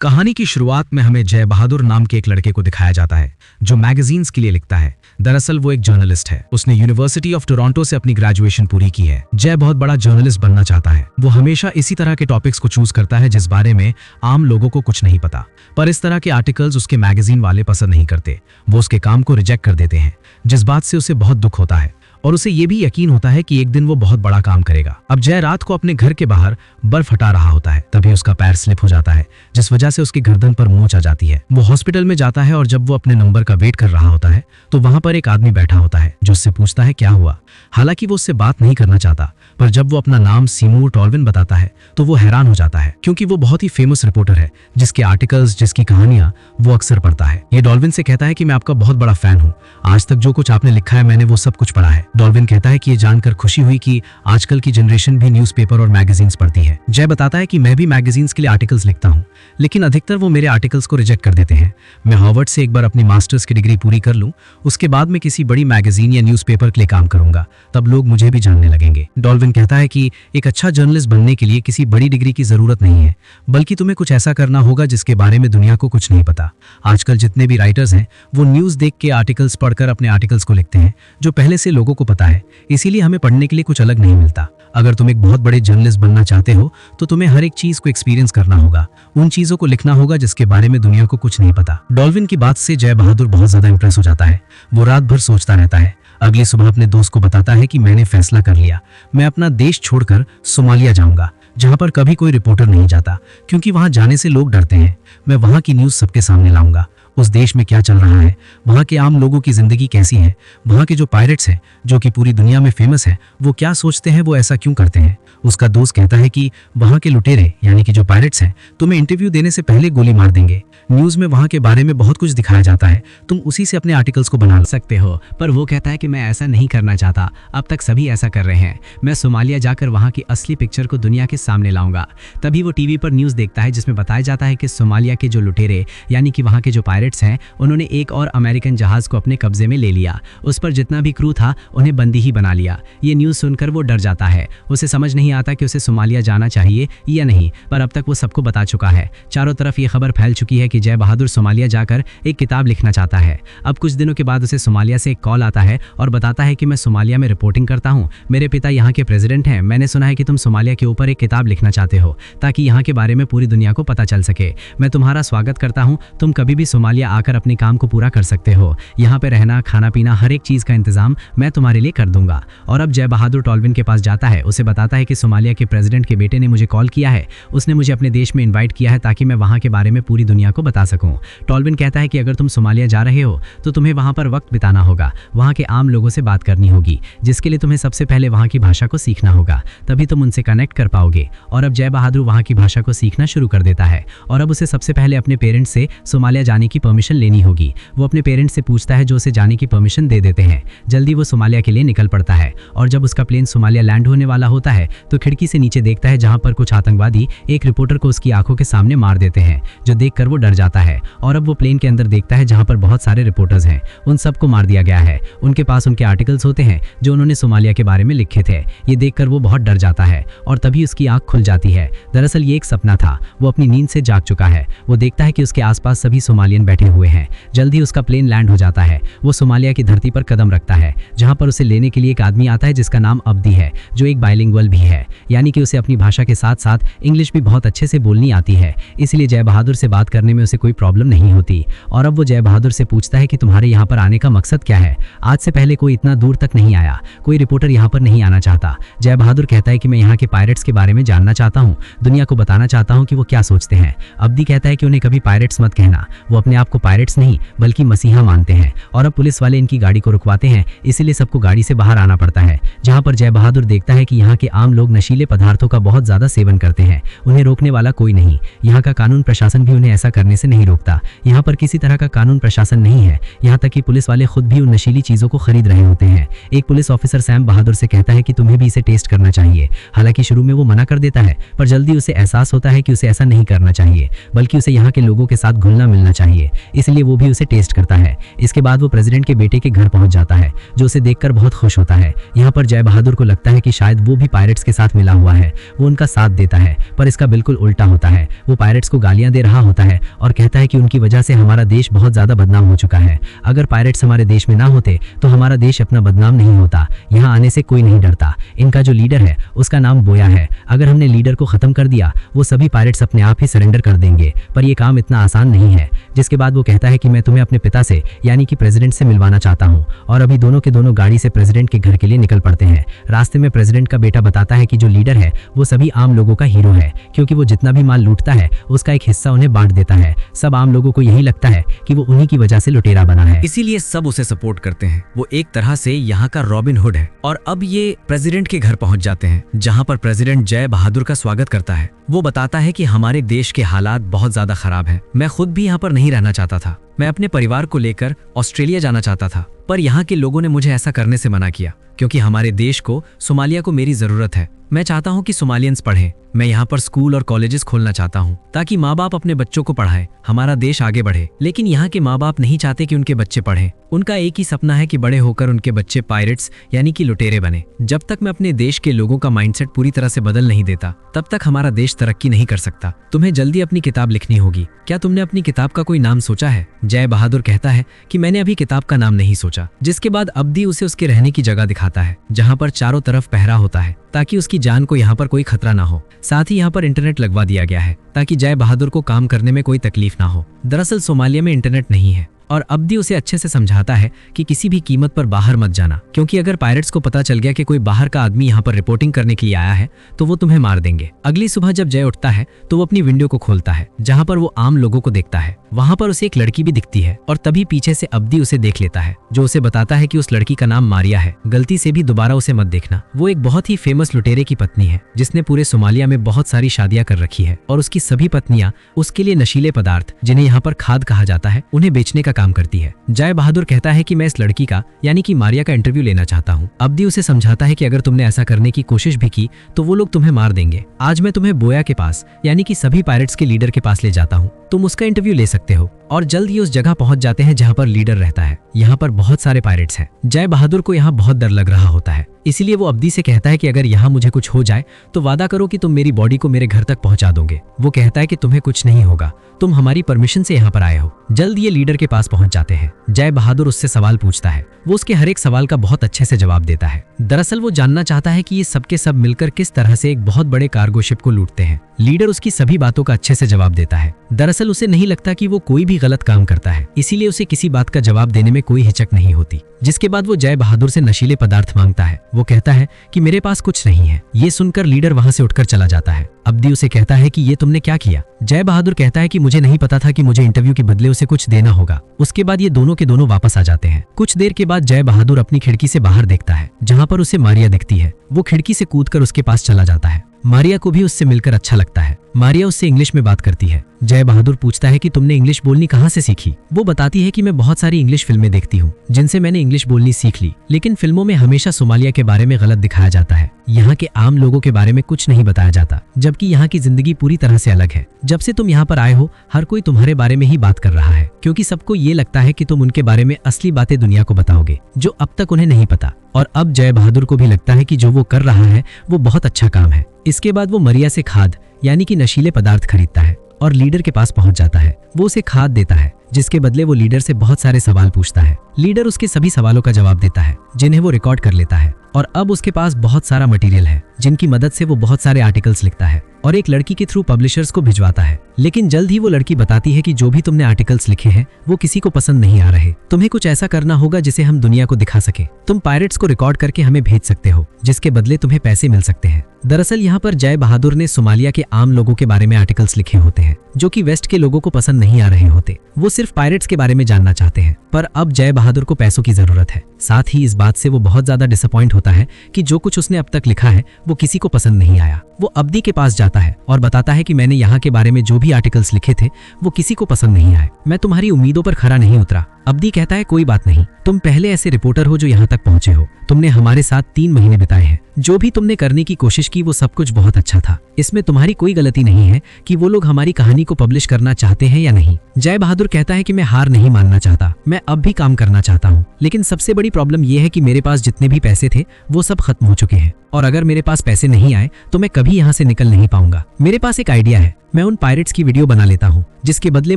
कहानी की शुरुआत में हमें जय बहादुर नाम के एक लड़के को दिखाया जाता है जो मैगजीन्स के लिए लिखता है। दरअसल वो एक जर्नलिस्ट है। उसने यूनिवर्सिटी ऑफ टोरंटो से अपनी ग्रेजुएशन पूरी की है। जय बहुत बड़ा जर्नलिस्ट बनना चाहता है। वो हमेशा इसी तरह के टॉपिक्स को चूज करता है जिस बारे में आम लोगों को कुछ नहीं पता, पर इस तरह के आर्टिकल्स उसके मैगजीन वाले पसंद नहीं करते। वो उसके काम को रिजेक्ट कर देते हैं, जिस बात से उसे बहुत दुख होता है और उसे ये भी यकीन होता है कि एक दिन वो बहुत बड़ा काम करेगा। अब जय रात को अपने घर के बाहर बर्फ हटा रहा होता है, तभी उसका पैर स्लिप हो जाता है, जिस वजह से उसकी गर्दन पर मोच आ जाती है। वो हॉस्पिटल में जाता है और जब वो अपने नंबर का वेट कर रहा होता है तो वहां पर एक आदमी बैठा होता है जो उससे पूछता है क्या हुआ। हालांकि वो उससे बात नहीं करना चाहता, पर जब वो अपना नाम सीमूर टॉल्विन बताता है तो वो हैरान हो जाता है, क्योंकि वो बहुत ही फेमस रिपोर्टर है जिसके आर्टिकल्स, जिसकी कहानियां वो अक्सर पढ़ता है। ये डॉल्विन से कहता है कि मैं आपका बहुत बड़ा फैन हूँ, आज तक जो कुछ आपने लिखा है मैंने वो सब कुछ पढ़ा है। डॉल्विन कहता है कि ये जानकर खुशी हुई कि आजकल की जनरेशन भी न्यूज़पेपर और मैगजीन्स पढ़ती है। जय बताता है कि मैं भी मैगजीन्स के लिए आर्टिकल्स लिखता हूँ, लेकिन अधिकतर वो मेरे आर्टिकल्स को रिजेक्ट कर देते हैं। मैं हार्वर्ड से एक बार अपनी मास्टर्स की डिग्री पूरी कर लूं, उसके बाद मैं किसी बड़ी मैगजीन या न्यूज़पेपर के लिए काम करूंगा, तब लोग मुझे भी जानने लगेंगे। डॉल्विन कहता है कि एक अच्छा जर्नलिस्ट बनने के लिए किसी बड़ी डिग्री की जरूरत नहीं है, बल्कि तुम्हें कुछ ऐसा करना होगा जिसके बारे में दुनिया को कुछ नहीं पता। आजकल जितने भी राइटर्स हैं वो न्यूज़ देख के आर्टिकल्स पढ़कर अपने आर्टिकल्स को लिखते हैं जो पहले से लोगों को पता है, इसीलिए हमें पढ़ने के लिए कुछ अलग नहीं मिलता। अगर तुम एक बहुत बड़े जर्नलिस्ट बनना चाहते हो तो तुम्हें हर एक चीज को एक्सपीरियंस करना होगा, उन चीजों को लिखना होगा जिसके बारे में दुनिया को कुछ नहीं पता। डॉल्विन की बात से जय बहादुर बहुत ज्यादा इंप्रेस हो जाता है। वो रात भर सोचता रहता है। अगली सुबह अपने दोस्त को बताता है कि मैंने फैसला कर लिया, मैं अपना देश छोड़कर सोमालिया जाऊंगा, जहां पर कभी कोई रिपोर्टर नहीं जाता, क्योंकि वहां जाने से लोग डरते हैं। मैं वहां की न्यूज सबके सामने लाऊंगा, उस देश में क्या चल रहा है, वहाँ के आम लोगों की जिंदगी कैसी है, वहाँ के जो पायरेट्स हैं जो कि पूरी दुनिया में फेमस है वो क्या सोचते हैं, वो ऐसा क्यों करते हैं। उसका दोस्त कहता है कि वहाँ के लुटेरे यानी कि जो पायरेट्स हैं तुम्हें इंटरव्यू देने से पहले गोली मार देंगे। न्यूज में वहाँ के बारे में बहुत कुछ दिखाया जाता है, तुम उसी से अपने आर्टिकल्स को बना सकते हो। पर वो कहता है कि मैं ऐसा नहीं करना चाहता, अब तक सभी ऐसा कर रहे हैं। मैं सोमालिया जाकर वहाँ की असली पिक्चर को दुनिया के सामने लाऊंगा। तभी वो टीवी पर न्यूज देखता है जिसमें बताया जाता है कि सोमालिया के जो लुटेरे यानी कि वहाँ के जो पायरेट्स हैं उन्होंने एक और अमेरिकन जहाज को अपने कब्जे में ले लिया। उस पर जितना भी क्रू था उन्हें बंदी ही बना लिया। ये न्यूज़ सुनकर वो डर जाता है। उसे समझ नहीं आता कि उसे सोमालिया जाना चाहिए या नहीं, पर अब तक वो सबको बता चुका है। चारों तरफ ये खबर फैल चुकी है कि जय बहादुर सोमालिया जाकर एक किताब लिखना चाहता है। अब कुछ दिनों के बाद उसे सोमालिया से एक कॉल आता है और बताता है कि मैं सोमालिया में रिपोर्टिंग करता हूँ, मेरे पिता यहाँ के प्रेसिडेंट हैं, मैंने सुना है कि तुम सोमालिया के ऊपर एक किताब लिखना चाहते हो ताकि यहाँ के बारे में पूरी दुनिया को पता चल सके। मैं तुम्हारा स्वागत करता हूँ, तुम कभी भी सोमालिया आकर अपने काम को पूरा कर सकते हो। यहाँ पे रहना, खाना पीना, हर एक चीज का इंतजाम मैं तुम्हारे लिए कर दूंगा। और अब जय बहादुर टॉल्विन के पास जाता है, उसे बताता है कि सोमालिया के प्रेसिडेंट के बेटे ने मुझे कॉल किया है, उसने मुझे अपने देश में इनवाइट किया है ताकि मैं वहाँ के बारे में पूरी दुनिया को बता सकूं। टॉल्विन कहता है कि अगर तुम सोमालिया जा रहे हो तो तुम्हें वहाँ पर वक्त बिताना होगा, वहाँ के आम लोगों से बात करनी होगी, जिसके लिए तुम्हें सबसे पहले वहाँ की भाषा को सीखना होगा, तभी तुम उनसे कनेक्ट कर पाओगे। और अब जय बहादुर वहाँ की भाषा को सीखना शुरू कर देता है और अब उसे सबसे पहले अपने पेरेंट्स से सोमालिया जाने की परमिशन लेनी होगी। वो अपने पेरेंट्स से पूछता है जो उसे जाने की परमिशन दे देते हैं। जल्दी वो सोमालिया के लिए निकल पड़ता है और जब उसका प्लेन सोमालिया लैंड होने वाला होता है तो खिड़की से नीचे देखता है जहां पर कुछ आतंकवादी एक रिपोर्टर को उसकी आंखों के सामने मार देते हैं, जो देखकर वो डर जाता है। और अब वो प्लेन के अंदर देखता है जहां पर बहुत सारे रिपोर्टर्स हैं, उन सबको मार दिया गया है। उनके पास उनके आर्टिकल्स होते हैं जो उन्होंने सोमालिया के बारे में लिखे थे। ये देखकर वो बहुत डर जाता है और तभी उसकी आंख खुल जाती है। दरअसल ये एक सपना था, वो अपनी नींद से जाग चुका है। वो देखता है कि उसके आसपास सभी सोमालियन बैठे हुए हैं। जल्दी उसका प्लेन लैंड हो जाता है। वो सोमालिया की धरती पर कदम रखता है जहां पर उसे लेने के लिए एक आदमी आता है जिसका नाम अब्दी है, जो एक बाइलिंगुअल भी है, यानी कि उसे अपनी भाषा के साथ साथ इंग्लिश भी बहुत अच्छे से बोलनी आती है, इसलिए जय बहादुर से बात करने में उसे कोई प्रॉब्लम नहीं होती। और अब वो जय बहादुर से पूछता है कि तुम्हारे यहाँ पर आने का मकसद क्या है, आज से पहले कोई इतना दूर तक नहीं आया, कोई रिपोर्टर यहाँ पर नहीं आना चाहता। जय बहादुर कहता है कि मैं यहाँ के पायरेट्स के बारे में जानना चाहता हूँ, दुनिया को बताना चाहता हूँ कि वो क्या सोचते हैं। अब्दी कहता है कि उन्हें कभी पायरेट्स मत कहना, वो अपने आप को पायरेट्स नहीं बल्कि मसीहा मानते हैं। और अब पुलिस वाले इनकी गाड़ी को रुकवाते हैं, इसीलिए सबको गाड़ी से बाहर आना पड़ता है, जहां पर जय बहादुर देखता है कि यहाँ के आम लोग नशीले पदार्थों का बहुत ज्यादा सेवन करते हैं। उन्हें रोकने वाला कोई नहीं, यहाँ का कानून प्रशासन भी उन्हें ऐसा करने से नहीं रोकता। यहाँ पर किसी तरह का कानून प्रशासन नहीं है, यहाँ तक कि पुलिस वाले खुद भी उन नशीली चीजों को खरीद रहे होते हैं। एक पुलिस ऑफिसर सैम बहादुर से कहता है कि तुम्हें भी इसे टेस्ट करना चाहिए। हालांकि शुरू में वो मना कर देता है, पर जल्दी उसे एहसास होता है कि उसे ऐसा नहीं करना चाहिए, बल्कि उसे यहाँ के लोगों के साथ घुलना मिलना चाहिए। इसलिए वो भी उसे टेस्ट करता है। इसके बाद वो प्रेसिडेंट के बेटे के घर पहुंच जाता है, जो उसे देखकर बहुत खुश होता है। यहाँ पर जय बहादुर को लगता है कि शायद वो भी पायरेट्स के साथ मिला हुआ है, वो उनका साथ देता है, पर इसका बिल्कुल उल्टा होता है। वो पायरेट्स को गालियां दे रहा होता है और कहता है कि उनकी वजह से हमारा देश बहुत ज्यादा बदनाम हो चुका है। अगर पायरेट्स हमारे देश में ना होते तो हमारा देश अपना बदनाम नहीं होता। यहाँ आने से कोई नहीं डरता। इनका जो लीडर है उसका नाम बोया है। अगर हमने लीडर को खत्म कर दिया वो सभी पायरेट्स अपने आप ही सरेंडर कर देंगे, पर यह काम इतना आसान नहीं है। जिसके बाद वो कहता है कि मैं तुम्हें अपने पिता से यानी कि प्रेसिडेंट से मिलवाना चाहता हूँ। और अभी दोनों के दोनों गाड़ी से प्रेसिडेंट के घर के लिए निकल पड़ते हैं। रास्ते में प्रेसिडेंट का बेटा बताता है कि जो लीडर है वो सभी आम लोगों का हीरो है, क्योंकि वो जितना भी माल लूटता है उसका एक हिस्सा उन्हें बांट देता है। सब आम लोगों को यही लगता है कि वो उन्हीं की वजह से लुटेरा बना है, इसीलिए सब उसे सपोर्ट करते हैं। वो एक तरह से यहाँ का रॉबिन हुड है। और अब ये प्रेसिडेंट के घर पहुंच जाते हैं, जहाँ पर प्रेसिडेंट जय बहादुर का स्वागत करता है। वो बताता है कि हमारे देश के हालात बहुत ज्यादा खराब हैं। मैं खुद भी यहाँ पर नहीं रहना चाहता था। मैं अपने परिवार को लेकर ऑस्ट्रेलिया जाना चाहता था, पर यहाँ के लोगों ने मुझे ऐसा करने से मना किया, क्योंकि हमारे देश को, सोमालिया को मेरी जरूरत है। मैं चाहता हूँ कि सोमालियंस पढ़ें। मैं यहाँ पर स्कूल और कॉलेजेस खोलना चाहता हूँ ताकि माँ बाप अपने बच्चों को पढ़ाएं, हमारा देश आगे बढ़े। लेकिन यहाँ के माँ बाप नहीं चाहते कि उनके बच्चे पढ़ें। उनका एक ही सपना है कि बड़े होकर उनके बच्चे पायरेट्स यानी कि लुटेरे बने। जब तक मैं अपने देश के लोगों का माइंडसेट पूरी तरह से बदल नहीं देता, तब तक हमारा देश तरक्की नहीं कर सकता। तुम्हें जल्दी अपनी किताब लिखनी होगी। क्या तुमने अपनी किताब का कोई नाम सोचा है? जय बहादुर कहता है कि मैंने अभी किताब का नाम नहीं सोचा। जिसके बाद अब्दी उसे उसके रहने की जगह दिखाता है, जहाँ पर चारों तरफ पहरा होता है ताकि उसकी जान को यहाँ पर कोई खतरा ना हो। साथ ही यहाँ पर इंटरनेट लगवा दिया गया है ताकि जय बहादुर को काम करने में कोई तकलीफ ना हो। दरअसल सोमालिया में इंटरनेट नहीं है और अब्दी उसे अच्छे से समझाता है कि किसी भी कीमत पर बाहर मत जाना, क्योंकि अगर पायरेट्स को पता चल गया कि कोई बाहर का आदमी यहाँ पर रिपोर्टिंग करने के लिए आया है तो वो तुम्हें मार देंगे। अगली सुबह जब जय उठता है तो वो अपनी विंडो को खोलता है, जहाँ पर वो आम लोगों को देखता है। वहाँ पर उसे एक लड़की भी दिखती है और तभी पीछे से अब्दी उसे देख लेता है, जो उसे बताता है कि उस लड़की का नाम मारिया है। गलती से भी दोबारा उसे मत देखना। वो एक बहुत ही फेमस लुटेरे की पत्नी है, जिसने पूरे सोमालिया में बहुत सारी शादियां कर रखी है और उसकी सभी पत्नियां उसके लिए नशीले पदार्थ, जिन्हें यहाँ पर खाद कहा जाता है, उन्हें बेचने का काम करती है। जय बहादुर कहता है कि मैं इस लड़की का यानी कि मारिया का इंटरव्यू लेना चाहता हूँ। अब्दी उसे समझाता है कि अगर तुमने ऐसा करने की कोशिश भी की तो वो लोग तुम्हें मार देंगे। आज मैं तुम्हें बोया के पास यानी कि सभी पायरेट्स के लीडर के पास ले जाता हूँ, तुम उसका इंटरव्यू ले सकते हो। और जल्द ही उस जगह पहुंच जाते हैं जहाँ पर लीडर रहता है। यहाँ पर बहुत सारे पायरेट्स हैं। जय बहादुर को यहाँ बहुत डर लग रहा होता है, इसीलिए वो अब्दी से कहता है कि अगर यहाँ मुझे कुछ हो जाए तो वादा करो कि तुम मेरी बॉडी को मेरे घर तक पहुंचा दोगे। वो कहता है कि तुम्हें कुछ नहीं होगा, तुम हमारी परमिशन से यहाँ पर आए हो। जल्द ये लीडर के पास पहुंच जाते हैं। जय बहादुर उससे सवाल पूछता है। वो उसके हर एक सवाल का बहुत अच्छे से जवाब देता है। दरअसल वो जानना चाहता है कि ये सब के सब मिलकर किस तरह से एक बहुत बड़े कार्गो शिप को लूटते हैं। लीडर उसकी सभी बातों का अच्छे से जवाब देता है। दरअसल उसे नहीं लगता कि वो कोई भी गलत काम करता है, इसीलिए उसे किसी बात का जवाब देने में कोई हिचक नहीं होती। जिसके बाद वो जय बहादुर से नशीले पदार्थ मांगता है। वो कहता है कि मेरे पास कुछ नहीं है। ये सुनकर लीडर वहां से उठकर चला जाता है। अब्दी उसे कहता है कि ये तुमने क्या किया? जय बहादुर कहता है कि मुझे नहीं पता था कि मुझे इंटरव्यू के बदले उसे कुछ देना होगा। उसके बाद ये दोनों के दोनों वापस आ जाते हैं। कुछ देर के बाद जय बहादुर अपनी खिड़की से बाहर देखता है, जहाँ पर उसे मारिया दिखती है। वो खिड़की से कूदकर उसके पास चला जाता है। मारिया को भी उससे मिलकर अच्छा लगता है। मारिया उससे इंग्लिश में बात करती है। जय बहादुर पूछता है कि तुमने इंग्लिश बोलनी कहाँ से सीखी? वो बताती है कि मैं बहुत सारी इंग्लिश फिल्में देखती हूँ, जिनसे मैंने इंग्लिश बोलनी सीख ली। लेकिन फिल्मों में हमेशा सोमालिया के बारे में गलत दिखाया जाता है। यहाँ के आम लोगों के बारे में कुछ नहीं बताया जाता, जबकि यहाँ की जिंदगी पूरी तरह से अलग है। जब से तुम यहाँ पर आए हो, हर कोई तुम्हारे बारे में ही बात कर रहा है, क्योंकि सबको ये लगता है कि तुम उनके बारे में असली बातें दुनिया को बताओगे, जो अब तक उन्हें नहीं पता। और अब जय बहादुर को भी लगता है कि जो वो कर रहा है वो बहुत अच्छा काम है। इसके बाद वो मारिया से खाद यानी कि नशीले पदार्थ खरीदता है और लीडर के पास पहुंच जाता है। वो उसे खाद देता है, जिसके बदले वो लीडर से बहुत सारे सवाल पूछता है। लीडर उसके सभी सवालों का जवाब देता है, जिन्हें वो रिकॉर्ड कर लेता है। और अब उसके पास बहुत सारा मटेरियल है, जिनकी मदद से वो बहुत सारे आर्टिकल्स लिखता है और एक लड़की के थ्रू पब्लिशर्स को भिजवाता है। लेकिन जल्द ही वो लड़की बताती है कि जो भी तुमने आर्टिकल्स लिखे हैं वो किसी को पसंद नहीं आ रहे। तुम्हें कुछ ऐसा करना होगा जिसे हम दुनिया को दिखा सके। तुम पायरेट्स को रिकॉर्ड करके हमें भेज सकते हो, जिसके बदले तुम्हें पैसे मिल सकते हैं। दरअसल यहाँ पर जय बहादुर ने सोमालिया के आम लोगों के बारे में आर्टिकल्स लिखे होते हैं, जो कि वेस्ट के लोगों को पसंद नहीं आ रहे होते। वो सिर्फ पायरेट्स के बारे में जानना चाहते हैं। पर अब जय बहादुर को पैसों की जरूरत है। साथ ही इस बात से वो बहुत ज्यादा डिसअपॉइंट होता है कि जो कुछ उसने अब तक लिखा है वो किसी को पसंद नहीं आया। वो अब्दी के पास जाता है और बताता है कि मैंने यहाँ के बारे में जो भी आर्टिकल्स लिखे थे वो किसी को पसंद नहीं आए, मैं तुम्हारी उम्मीदों पर खरा नहीं उतरा। अब्दी कहता है कोई बात नहीं, तुम पहले ऐसे रिपोर्टर हो जो यहाँ तक पहुंचे हो, तुमने हमारे साथ 3 महीने बिताए हैं, जो भी तुमने करने की कोशिश की वो सब कुछ बहुत अच्छा था, इसमें तुम्हारी कोई गलती नहीं है कि वो लोग हमारी कहानी को पब्लिश करना चाहते हैं या नहीं। जय बहादुर कहता है कि मैं हार नहीं मानना चाहता, मैं अब भी काम करना चाहता हूँ, लेकिन सबसे बड़ी प्रॉब्लम ये है कि मेरे पास जितने भी पैसे थे वो सब खत्म हो चुके हैं, और अगर मेरे पास पैसे नहीं आए तो मैं कभी यहाँ से निकल नहीं पाऊंगा। मेरे पास एक आइडिया है, मैं उन पायरेट्स की वीडियो बना लेता हूँ जिसके बदले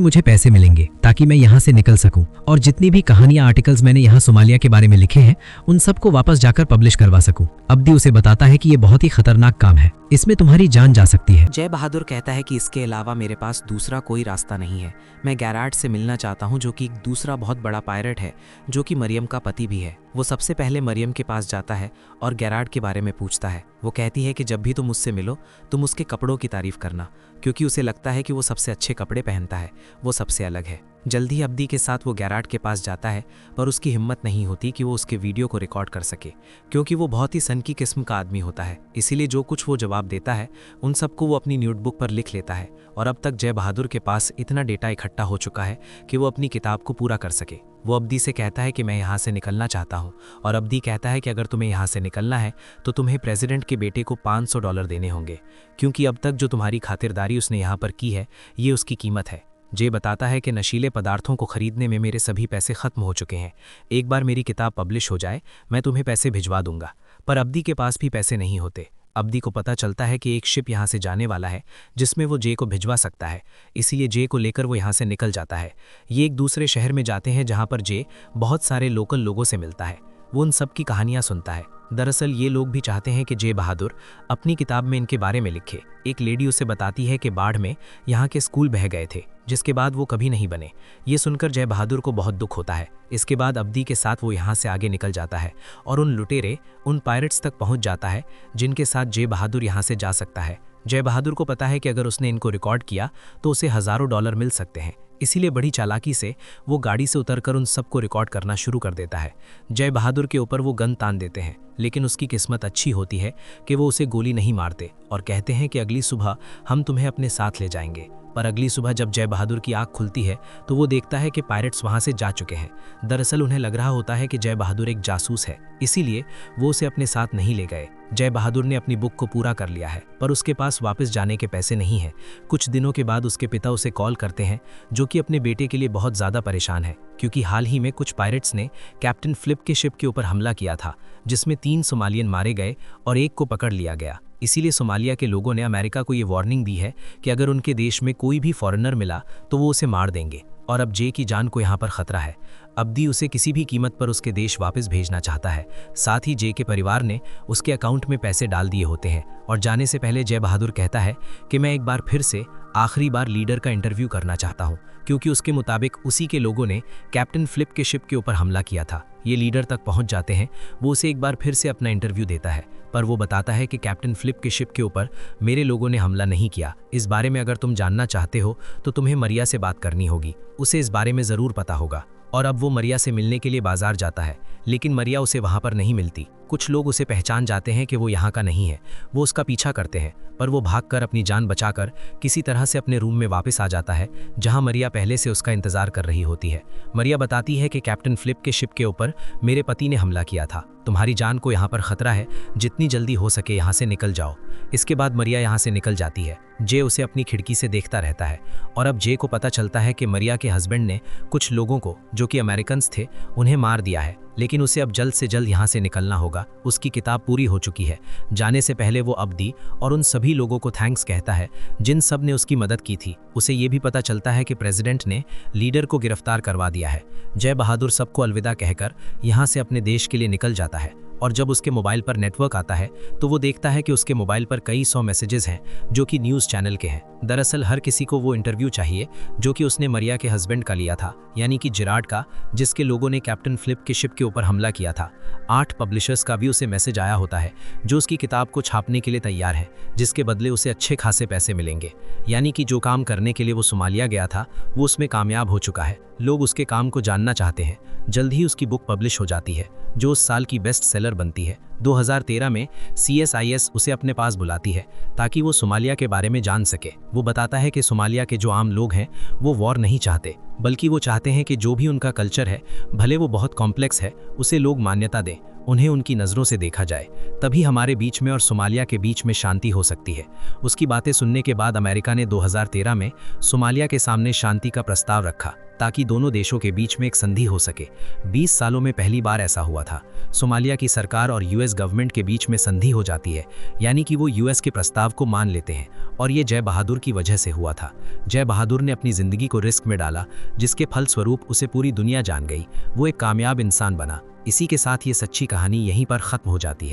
मुझे पैसे मिलेंगे ताकि मैं यहाँ से निकल सकूं, और जितनी भी कहानियां आर्टिकल्स मैंने यहाँ सोमालिया के बारे में लिखे हैं उन सबको वापस जाकर पब्लिश करवा सकूं। अब्दी उसे बताता है कि ये बहुत ही खतरनाक काम है, इसमें तुम्हारी जान जा सकती है। जय बहादुर कहता है कि इसके अलावा मेरे पास दूसरा कोई रास्ता नहीं है, मैं गैराट से मिलना चाहता हूँ जो कि एक दूसरा बहुत बड़ा पायरेट है जो कि मरियम का पति भी है। वो सबसे पहले मरियम के पास जाता है और गैराट के बारे में पूछता है। वो कहती है कि जब भी तुम उससे मिलो तुम उसके कपड़ों की तारीफ करना, क्योंकि उसे लगता है कि वो सबसे अच्छे कपड़े पहनता है, वो सबसे अलग है। जल्दी अब्दी के साथ वो गैराट के पास जाता है, पर उसकी हिम्मत नहीं होती कि वो उसके वीडियो को रिकॉर्ड कर सके, क्योंकि वो बहुत ही सनकी किस्म का आदमी होता है। इसीलिए जो कुछ वो जवाब देता है उन सबको वो अपनी नोटबुक पर लिख लेता है, और अब तक जय बहादुर के पास इतना डेटा इकट्ठा हो चुका है कि वो अपनी किताब को पूरा कर सके। वो अब्दी से कहता है कि मैं यहाँ से निकलना चाहता हूँ, और अब्दी कहता है कि अगर तुम्हें यहाँ से निकलना है तो तुम्हें प्रेसिडेंट के बेटे को $500 देने होंगे, क्योंकि अब तक जो तुम्हारी खातिरदारी उसने यहाँ पर की है ये उसकी कीमत है। जे बताता है कि नशीले पदार्थों को खरीदने में मेरे सभी पैसे खत्म हो चुके हैं, एक बार मेरी किताब पब्लिश हो जाए मैं तुम्हें पैसे भिजवा दूंगा। पर अब्दी के पास भी पैसे नहीं होते। अब्दी को पता चलता है कि एक शिप यहाँ से जाने वाला है जिसमें वो जे को भिजवा सकता है, इसीलिए जे को लेकर वो यहाँ से निकल जाता है। ये एक दूसरे शहर में जाते हैं जहाँ पर जे बहुत सारे लोकल लोगों से मिलता है, वो उन सब की कहानियाँ सुनता है। दरअसल ये लोग भी चाहते हैं कि जय बहादुर अपनी किताब में इनके बारे में लिखे। एक लेडी उसे बताती है कि बाढ़ में यहाँ के स्कूल बह गए थे, जिसके बाद वो कभी नहीं बने। ये सुनकर जय बहादुर को बहुत दुख होता है। इसके बाद अब्दी के साथ वो यहाँ से आगे निकल जाता है और उन लुटेरे, उन पायरेट्स तक पहुँच जाता है जिनके साथ जय बहादुर यहाँ से जा सकता है। जय बहादुर को पता है कि अगर उसने इनको रिकॉर्ड किया तो उसे हज़ारों डॉलर मिल सकते हैं, इसीलिए बड़ी चालाकी से वो गाड़ी से उतरकर उन सबको रिकॉर्ड करना शुरू कर देता है। जय बहादुर के ऊपर वो गन तान देते हैं, लेकिन उसकी किस्मत अच्छी होती है कि वो उसे गोली नहीं मारते और कहते हैं कि अगली सुबह हम तुम्हें अपने साथ ले जाएंगे। पर अगली सुबह जब जय बहादुर की आंख खुलती है तो वो देखता है कि पायरेट्स वहां से जा चुके हैं। दरअसल उन्हें लग रहा होता है कि जय बहादुर एक जासूस है, इसीलिए वो उसे अपने साथ नहीं ले गए। जय बहादुर ने अपनी बुक को पूरा कर लिया है, पर उसके पास वापस जाने के पैसे नहीं हैं। कुछ दिनों के बाद उसके पिता उसे कॉल करते हैं, जो कि अपने बेटे के लिए बहुत ज़्यादा परेशान है, क्योंकि हाल ही में कुछ पायरेट्स ने कैप्टन फ्लिप के शिप के ऊपर हमला किया था, जिसमें 3 सोमालियन मारे गए और एक को पकड़ लिया गया। इसीलिए सोमालिया के लोगों ने अमेरिका को ये वार्निंग दी है कि अगर उनके देश में कोई भी फॉरेनर मिला तो वो उसे मार देंगे, और अब जे की जान को यहाँ पर खतरा है। अब्दी उसे किसी भी कीमत पर उसके देश वापस भेजना चाहता है। साथ ही जे के परिवार ने उसके अकाउंट में पैसे डाल दिए होते हैं, और जाने से पहले जय बहादुर कहता है कि मैं एक बार फिर से आखिरी बार लीडर का इंटरव्यू करना चाहता हूँ, क्योंकि उसके मुताबिक उसी के लोगों ने कैप्टन फ्लिप के शिप के ऊपर हमला किया था। ये लीडर तक पहुंच जाते हैं, वो उसे एक बार फिर से अपना इंटरव्यू देता है, पर वो बताता है कि कैप्टन फ्लिप के शिप के ऊपर मेरे लोगों ने हमला नहीं किया। इस बारे में अगर तुम जानना चाहते हो तो तुम्हें मरिया से बात करनी होगी, उसे इस बारे में ज़रूर पता होगा। और अब वो मरिया से मिलने के लिए बाजार जाता है, लेकिन मरिया उसे वहाँ पर नहीं मिलती। कुछ लोग उसे पहचान जाते हैं कि वो यहाँ का नहीं है, वो उसका पीछा करते हैं, पर वो भागकर अपनी जान बचाकर किसी तरह से अपने रूम में वापस आ जाता है, जहाँ मरिया पहले से उसका इंतजार कर रही होती है। मरिया बताती है कि कैप्टन फ्लिप के शिप के ऊपर मेरे पति ने हमला किया था, तुम्हारी जान को यहाँ पर खतरा है, जितनी जल्दी हो सके यहाँ से निकल जाओ। इसके बाद मरिया यहाँ से निकल जाती है। जे उसे अपनी खिड़की से देखता रहता है, और अब जे को पता चलता है कि मरिया के हस्बैंड ने कुछ लोगों को, जो कि अमेरिकन्स थे, उन्हें मार दिया है, लेकिन उसे अब जल्द से जल्द यहाँ से निकलना होगा। उसकी किताब पूरी हो चुकी है। जाने से पहले वो अब्दी और उन सभी लोगों को थैंक्स कहता है जिन सब ने उसकी मदद की थी। उसे ये भी पता चलता है कि प्रेसिडेंट ने लीडर को गिरफ्तार करवा दिया है। जय बहादुर सबको अलविदा कहकर यहाँ से अपने देश के लिए निकल जाता है, और जब उसके मोबाइल पर नेटवर्क आता है तो वो देखता है कि उसके मोबाइल पर कई 100 मैसेजेस हैं जो कि न्यूज़ चैनल के हैं। दरअसल हर किसी को वो इंटरव्यू चाहिए जो कि उसने मरिया के हस्बैंड का लिया था, यानी कि जिराड का, जिसके लोगों ने कैप्टन फ्लिप के शिप के ऊपर हमला किया था। 8 पब्लिशर्स का भी उसे मैसेज आया होता है जो उसकी किताब को छापने के लिए तैयार है, जिसके बदले उसे अच्छे खासे पैसे मिलेंगे। यानी कि जो काम करने के लिए वो सोमालिया गया था वो उसमें कामयाब हो चुका है। लोग उसके काम को जानना चाहते हैं। जल्द ही उसकी बुक पब्लिश हो जाती है, जो उस साल की बेस्ट सेलर ऑफिसर बनती है। 2013 में CSIS उसे अपने पास बुलाती है ताकि वो सोमालिया के बारे में जान सके। वो बताता है कि सोमालिया के जो आम लोग हैं वो वॉर नहीं चाहते, बल्कि वो चाहते हैं कि जो भी उनका कल्चर है, भले वो बहुत कॉम्प्लेक्स है, उसे लोग मान्यता दें, उन्हें उनकी नज़रों से देखा जाए। तभी हमारे बीच में और सोमालिया के बीच में शांति हो सकती है। उसकी बातें सुनने के बाद अमेरिका ने 2013 में सोमालिया के सामने शांति का प्रस्ताव रखा ताकि दोनों देशों के बीच में एक संधि हो सके। 20 सालों में पहली बार ऐसा हुआ था। सोमालिया की सरकार और US गवर्नमेंट के बीच में संधि हो जाती है, यानी कि वो US के प्रस्ताव को मान लेते हैं। और ये जय बहादुर की वजह से हुआ था। जय बहादुर ने अपनी जिंदगी को रिस्क में डाला, जिसके फलस्वरूप उसे पूरी दुनिया जान गई। वो एक कामयाब इंसान बना। इसी के साथ ये सच्ची कहानी यहीं पर खत्म हो जाती है।